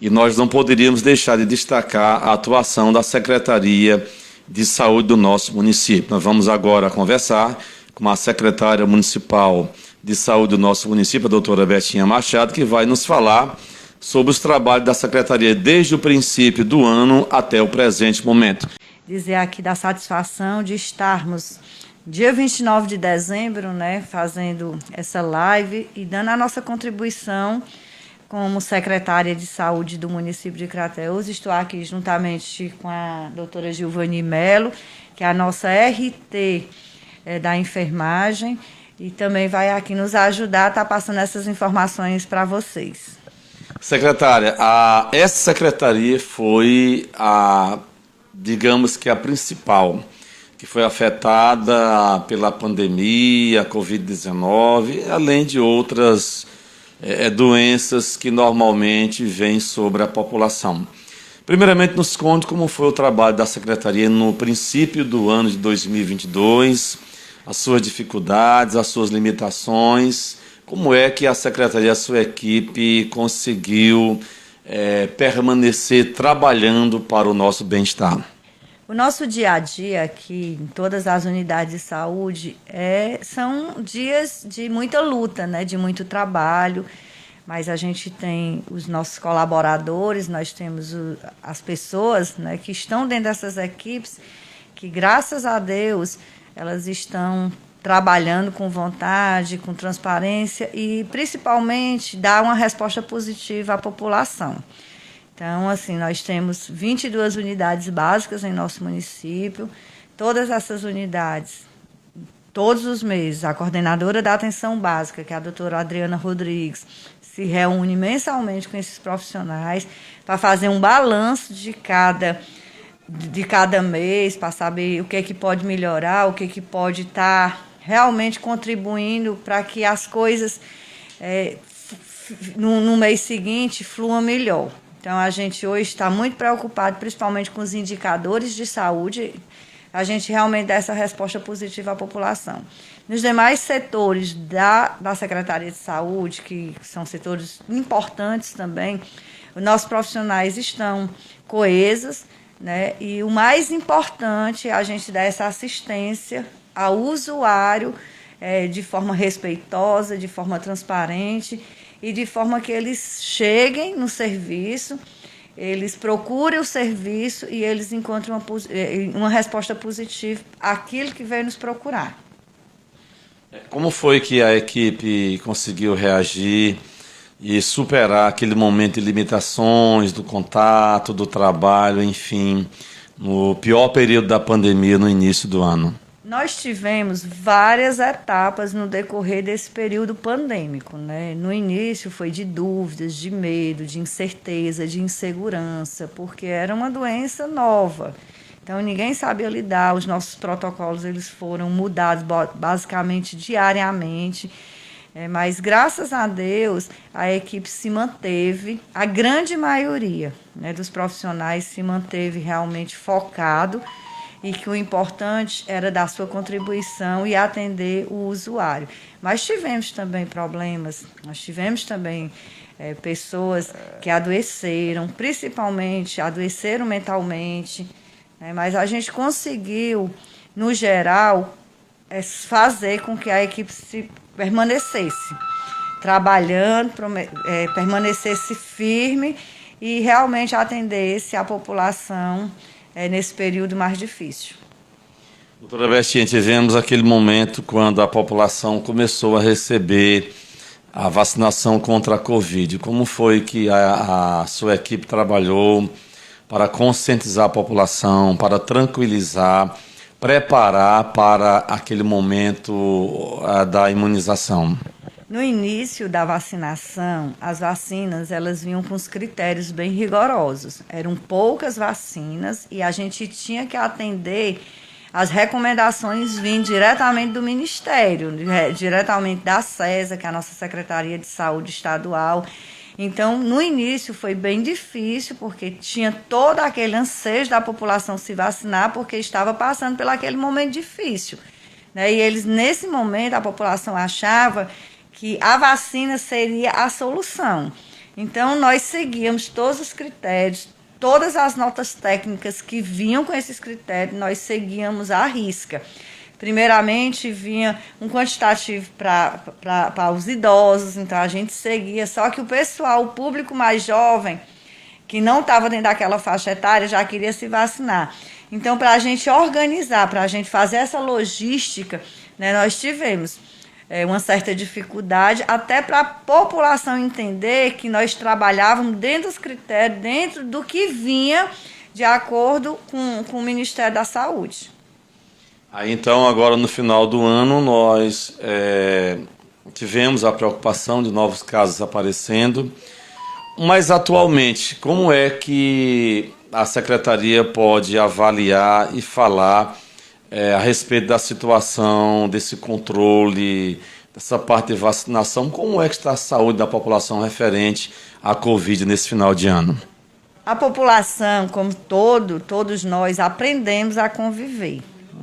E nós não poderíamos deixar de destacar a atuação da Secretaria de Saúde do nosso município. Nós vamos agora conversar com a secretária municipal de saúde do nosso município, a doutora Betinha Machado, que vai nos falar sobre os trabalhos da Secretaria desde o princípio do ano até o presente momento. Dizer aqui da satisfação de estarmos dia 29 de dezembro, fazendo essa live e dando a nossa contribuição como secretária de saúde do município de Crateús. Estou aqui juntamente com a doutora Gilvani Melo, que é a nossa RT da enfermagem, e também vai aqui nos ajudar a estar passando essas informações para vocês. Secretária, essa secretaria foi digamos que a principal, que foi afetada pela pandemia, a Covid-19, além de outras doenças que normalmente vêm sobre a população. Primeiramente, nos conte como foi o trabalho da Secretaria no princípio do ano de 2022, as suas dificuldades, as suas limitações, como é que a Secretaria, a sua equipe, conseguiu permanecer trabalhando para o nosso bem-estar. O nosso dia a dia aqui, em todas as unidades de saúde, são dias de muita luta, de muito trabalho, mas a gente tem os nossos colaboradores, nós temos as pessoas que estão dentro dessas equipes, que graças a Deus elas estão trabalhando com vontade, com transparência e principalmente dar uma resposta positiva à população. Então, assim, nós temos 22 unidades básicas em nosso município. Todas essas unidades, todos os meses, a coordenadora da atenção básica, que é a doutora Adriana Rodrigues, se reúne mensalmente com esses profissionais para fazer um balanço de cada mês, para saber o que é que pode melhorar, o que é que pode estar realmente contribuindo para que as coisas no mês seguinte fluam melhor. Então, a gente hoje está muito preocupado, principalmente com os indicadores de saúde, a gente realmente dá essa resposta positiva à população. Nos demais setores da Secretaria de Saúde, que são setores importantes também, os nossos profissionais estão coesos, e o mais importante é a gente dar essa assistência ao usuário de forma respeitosa, de forma transparente, e de forma que eles cheguem no serviço, eles procurem o serviço e eles encontrem uma resposta positiva àquilo que veio nos procurar. Como foi que a equipe conseguiu reagir e superar aquele momento de limitações, do contato, do trabalho, enfim, no pior período da pandemia no início do ano? Nós tivemos várias etapas no decorrer desse período pandêmico, No início foi de dúvidas, de medo, de incerteza, de insegurança, porque era uma doença nova. Então, ninguém sabia lidar, os nossos protocolos eles foram mudados basicamente diariamente, mas, graças a Deus, a equipe se manteve, a grande maioria dos profissionais se manteve realmente focado, e que o importante era dar sua contribuição e atender o usuário. Mas tivemos também problemas, nós tivemos também pessoas que adoeceram, principalmente adoeceram mentalmente, mas a gente conseguiu, no geral, fazer com que a equipe permanecesse trabalhando, permanecesse firme e realmente atendesse a população nesse período mais difícil. Doutora Betinha, tivemos aquele momento quando a população começou a receber a vacinação contra a Covid. Como foi que a sua equipe trabalhou para conscientizar a população, para tranquilizar, preparar para aquele momento da imunização? No início da vacinação, as vacinas elas vinham com os critérios bem rigorosos. Eram poucas vacinas e a gente tinha que atender as recomendações vindo diretamente do Ministério, diretamente da SESA, que é a nossa Secretaria de Saúde Estadual. Então, no início foi bem difícil, porque tinha todo aquele anseio da população se vacinar, porque estava passando por aquele momento difícil. E eles, nesse momento, a população achava que a vacina seria a solução. Então, nós seguíamos todos os critérios, todas as notas técnicas que vinham com esses critérios, nós seguíamos à risca. Primeiramente, vinha um quantitativo para os idosos, então a gente seguia, só que o pessoal, o público mais jovem, que não estava dentro daquela faixa etária, já queria se vacinar. Então, para a gente organizar, para a gente fazer essa logística, né, nós tivemos uma certa dificuldade, até para a população entender que nós trabalhávamos dentro dos critérios, dentro do que vinha de acordo com o Ministério da Saúde. Aí, então, agora no final do ano, nós tivemos a preocupação de novos casos aparecendo, mas atualmente, como é que a Secretaria pode avaliar e falar a respeito da situação, desse controle, dessa parte de vacinação? Como é que está a saúde da população referente à Covid nesse final de ano? A população, como todos nós, aprendemos a conviver.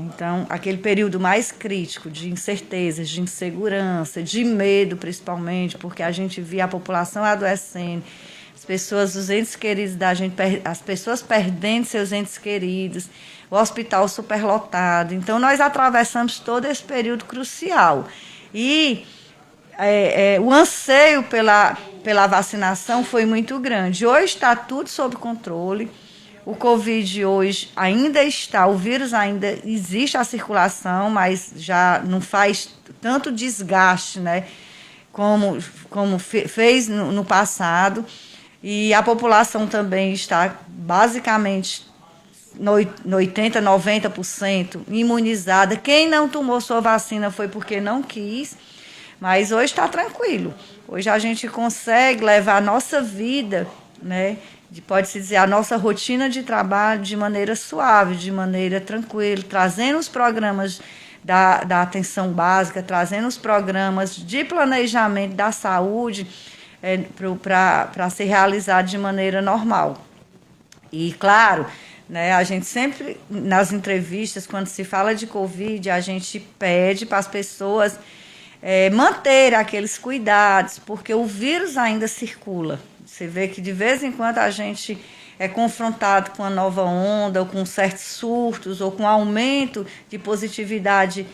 Então, aquele período mais crítico de incertezas, de insegurança, de medo, principalmente, porque a gente via a população adoecendo, as pessoas, os entes queridos da gente, as pessoas perdendo seus entes queridos, o hospital superlotado. Então, nós atravessamos todo esse período crucial. E o anseio pela vacinação foi muito grande. Hoje está tudo sob controle. O Covid hoje ainda está, o vírus ainda existe a circulação, mas já não faz tanto desgaste, né, como fez no passado. E a população também está basicamente no 80%, 90% imunizada. Quem não tomou sua vacina foi porque não quis, mas hoje está tranquilo. Hoje a gente consegue levar a nossa vida, né, pode-se dizer, a nossa rotina de trabalho de maneira suave, de maneira tranquila, trazendo os programas da atenção básica, trazendo os programas de planejamento da saúde para ser realizado de maneira normal. E, claro, né, a gente sempre, nas entrevistas, quando se fala de Covid, a gente pede para as pessoas manter aqueles cuidados, porque o vírus ainda circula. Você vê que de vez em quando a gente é confrontado com uma nova onda, ou com certos surtos, ou com aumento de positividade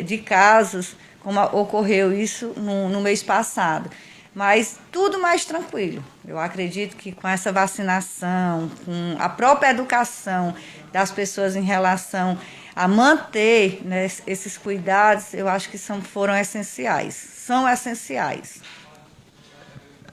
de casos, como ocorreu isso no mês passado. Mas tudo mais tranquilo. Eu acredito que com essa vacinação, com a própria educação das pessoas em relação a manter, né, esses cuidados, eu acho que foram essenciais. São essenciais.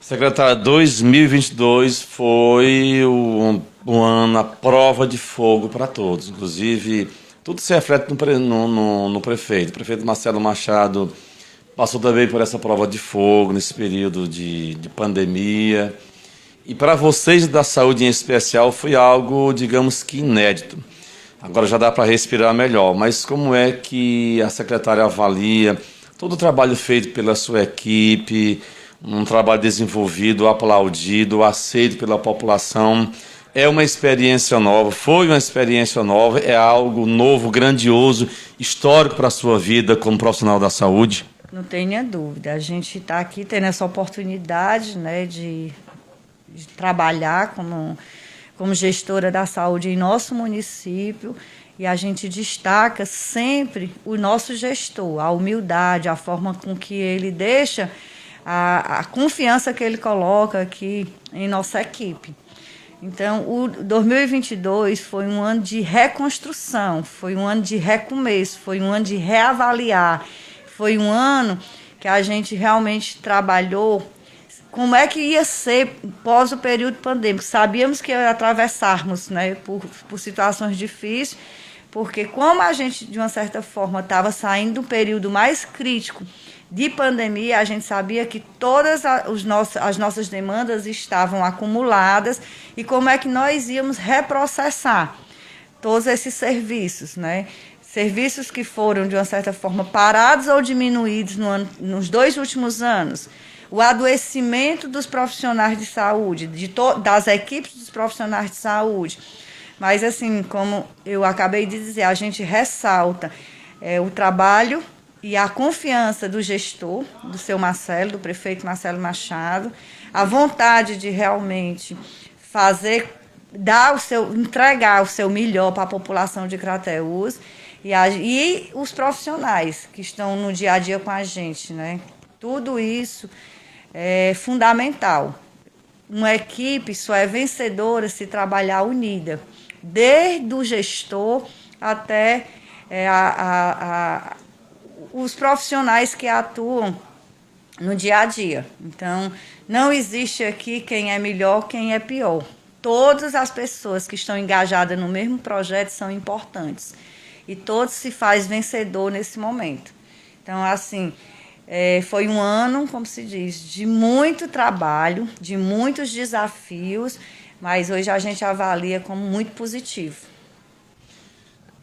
Secretária, 2022 foi um ano à prova de fogo para todos. Inclusive, tudo se reflete no prefeito. O prefeito Marcelo Machado passou também por essa prova de fogo nesse período de pandemia. E para vocês da saúde em especial foi algo, digamos que inédito. Agora já dá para respirar melhor, mas como é que a secretária avalia todo o trabalho feito pela sua equipe, um trabalho desenvolvido, aplaudido, aceito pela população? É uma experiência nova, foi uma experiência nova, é algo novo, grandioso, histórico para a sua vida como profissional da saúde? Não tenha dúvida, a gente está aqui tendo essa oportunidade, né, de trabalhar como gestora da saúde em nosso município, e a gente destaca sempre o nosso gestor, a humildade, a forma com que ele deixa, a confiança que ele coloca aqui em nossa equipe. Então, o 2022 foi um ano de reconstrução, foi um ano de recomeço, foi um ano de reavaliar, foi um ano que a gente realmente trabalhou como é que ia ser pós o período pandêmico. Sabíamos que ia atravessarmos, né, por situações difíceis, porque como a gente, de uma certa forma, estava saindo do período mais crítico de pandemia, a gente sabia que todas as nossas demandas estavam acumuladas e como é que nós íamos reprocessar todos esses serviços, né? Serviços que foram, de uma certa forma, parados ou diminuídos nos 2 últimos anos. O adoecimento dos profissionais de saúde, das equipes dos profissionais de saúde. Mas, assim, como eu acabei de dizer, a gente ressalta o trabalho e a confiança do gestor, do seu Marcelo, do prefeito Marcelo Machado, a vontade de realmente fazer, entregar o seu melhor para a população de Crateús e os profissionais que estão no dia a dia com a gente, né? Tudo isso é fundamental. Uma equipe só é vencedora se trabalhar unida, desde o gestor até os profissionais que atuam no dia a dia. Então, não existe aqui quem é melhor, quem é pior. Todas as pessoas que estão engajadas no mesmo projeto são importantes. E todos se faz vencedor nesse momento. Então, assim, foi um ano, como se diz, de muito trabalho, de muitos desafios, mas hoje a gente avalia como muito positivo.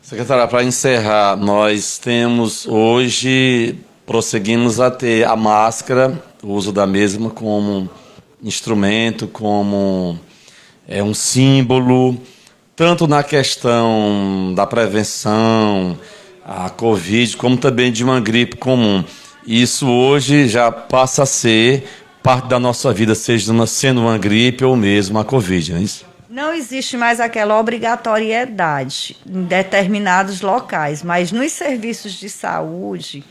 Secretária, para encerrar, nós temos hoje, prosseguimos a ter a máscara, o uso da mesma como instrumento, como um símbolo, tanto na questão da prevenção, a Covid, como também de uma gripe comum. Isso hoje já passa a ser parte da nossa vida, sendo uma gripe ou mesmo a Covid, não é isso? Não existe mais aquela obrigatoriedade em determinados locais, mas nos serviços de saúde,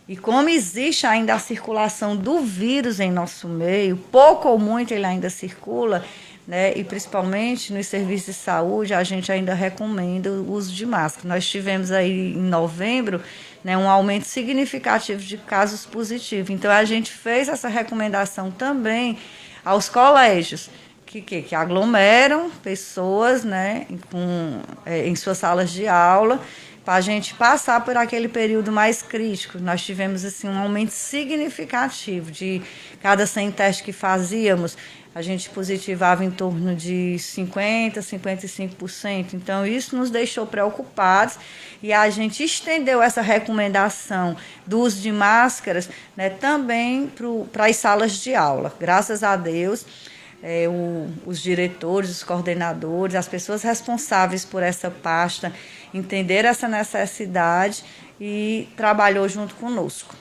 e como existe ainda a circulação do vírus em nosso meio, pouco ou muito ele ainda circula, né? E principalmente nos serviços de saúde, a gente ainda recomenda o uso de máscara. Nós tivemos aí em novembro, né, um aumento significativo de casos positivos. Então, a gente fez essa recomendação também aos colégios, que aglomeram pessoas, né, em suas salas de aula, para a gente passar por aquele período mais crítico. Nós tivemos assim, um aumento significativo de cada 100 testes que fazíamos, a gente positivava em torno de 50%, 55%. Então, isso nos deixou preocupados e a gente estendeu essa recomendação do uso de máscaras, né, também para as salas de aula. Graças a Deus, os diretores, os coordenadores, as pessoas responsáveis por essa pasta entenderam essa necessidade e trabalhou junto conosco.